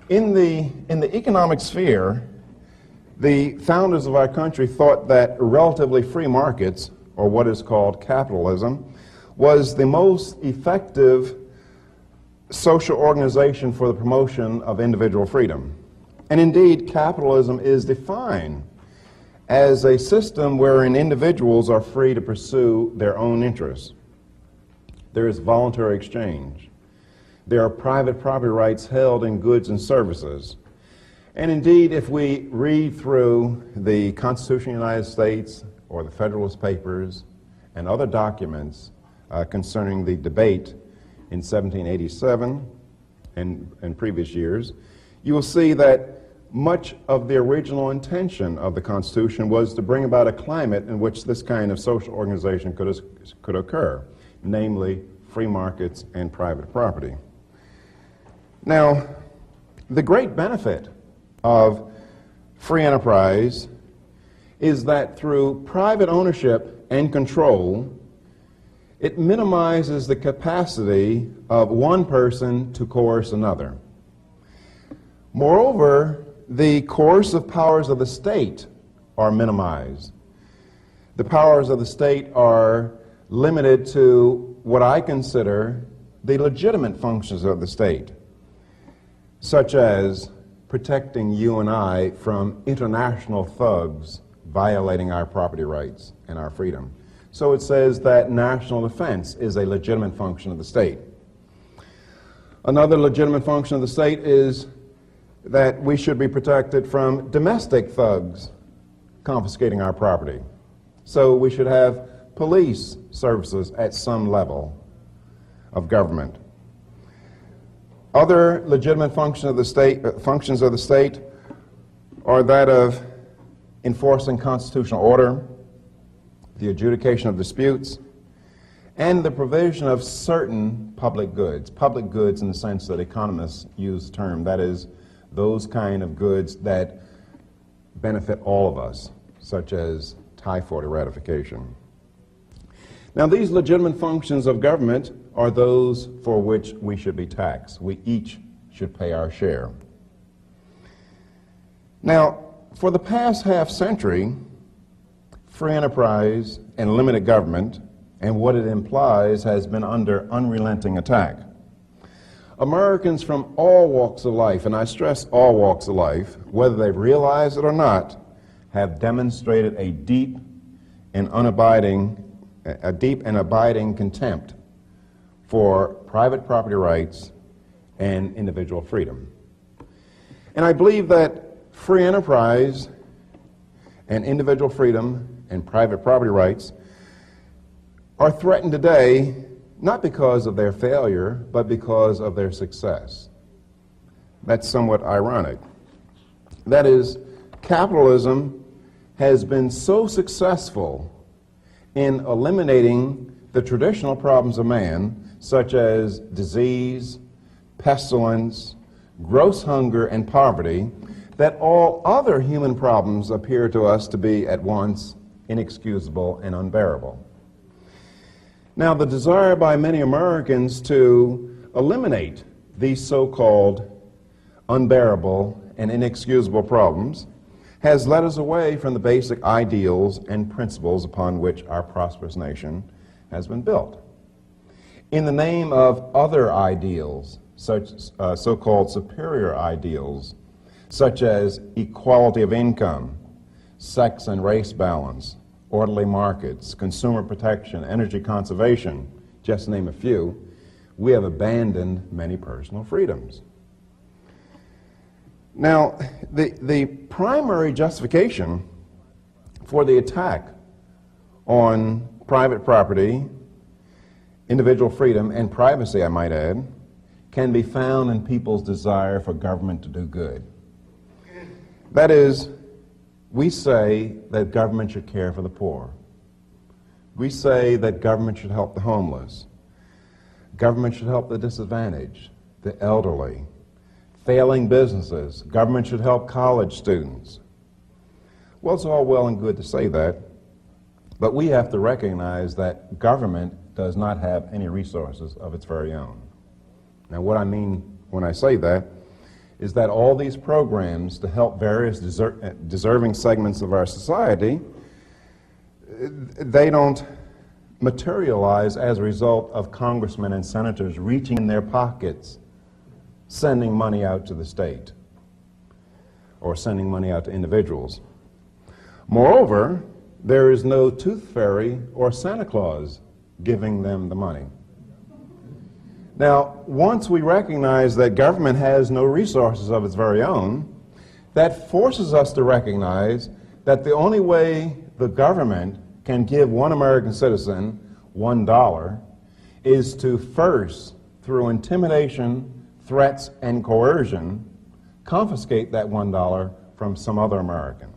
In the economic sphere, the founders of our country thought that relatively free markets, or what is called capitalism, was the most effective social organization for the promotion of individual freedom. And indeed, capitalism is defined as a system wherein individuals are free to pursue their own interests. There is voluntary exchange. There are private property rights held in goods and services. And indeed, if we read through the Constitution of the United States or the Federalist Papers and other documents concerning the debate in 1787 and previous years, you will see that much of the original intention of the Constitution was to bring about a climate in which this kind of social organization could occur, namely free markets and private property. Now, the great benefit of free enterprise is that through private ownership and control, it minimizes the capacity of one person to coerce another. Moreover, the coercive powers of the state are minimized. The powers of the state are limited to what I consider the legitimate functions of the state, such as protecting you and I from international thugs violating our property rights and our freedom. So it says that national defense is a legitimate function of the state. Another legitimate function of the state is that we should be protected from domestic thugs confiscating our property. So we should have police services at some level of government. Other legitimate functions of the state are that of enforcing constitutional order, the adjudication of disputes, and the provision of certain public goods. Public goods in the sense that economists use the term, that is, those kind of goods that benefit all of us, such as typhoid eradication. Now, these legitimate functions of government are those for which we should be taxed. We each should pay our share. Now, for the past half century, free enterprise and limited government and what it implies has been under unrelenting attack. Americans from all walks of life, and I stress all walks of life, whether they realize it or not, have demonstrated a deep and abiding contempt for private property rights and individual freedom. And I believe that free enterprise and individual freedom and private property rights are threatened today not because of their failure, but because of their success. That's somewhat ironic. That is, capitalism has been so successful in eliminating the traditional problems of man, such as disease, pestilence, gross hunger, and poverty, that all other human problems appear to us to be at once inexcusable and unbearable. Now, the desire by many Americans to eliminate these so-called unbearable and inexcusable problems has led us away from the basic ideals and principles upon which our prosperous nation has been built. In the name of other ideals, such so-called superior ideals, such as equality of income, sex and race balance, orderly markets, consumer protection, energy conservation, just to name a few, we have abandoned many personal freedoms. Now, the primary justification for the attack on private property, individual freedom, and privacy, I might add, can be found in people's desire for government to do good. That is, we say that government should care for the poor. We say that government should help the homeless. Government should help the disadvantaged, the elderly, failing businesses. Government should help college students. Well, it's all well and good to say that, but we have to recognize that government does not have any resources of its very own. Now, what I mean when I say that is that all these programs to help various deserving segments of our society, they don't materialize as a result of congressmen and senators reaching in their pockets, sending money out to the state or sending money out to individuals. Moreover, there is no tooth fairy or Santa Claus giving them the money. Now, once we recognize that government has no resources of its very own, that forces us to recognize that the only way the government can give one American citizen $1 is to first, through intimidation, threats, and coercion, confiscate that $1 from some other American.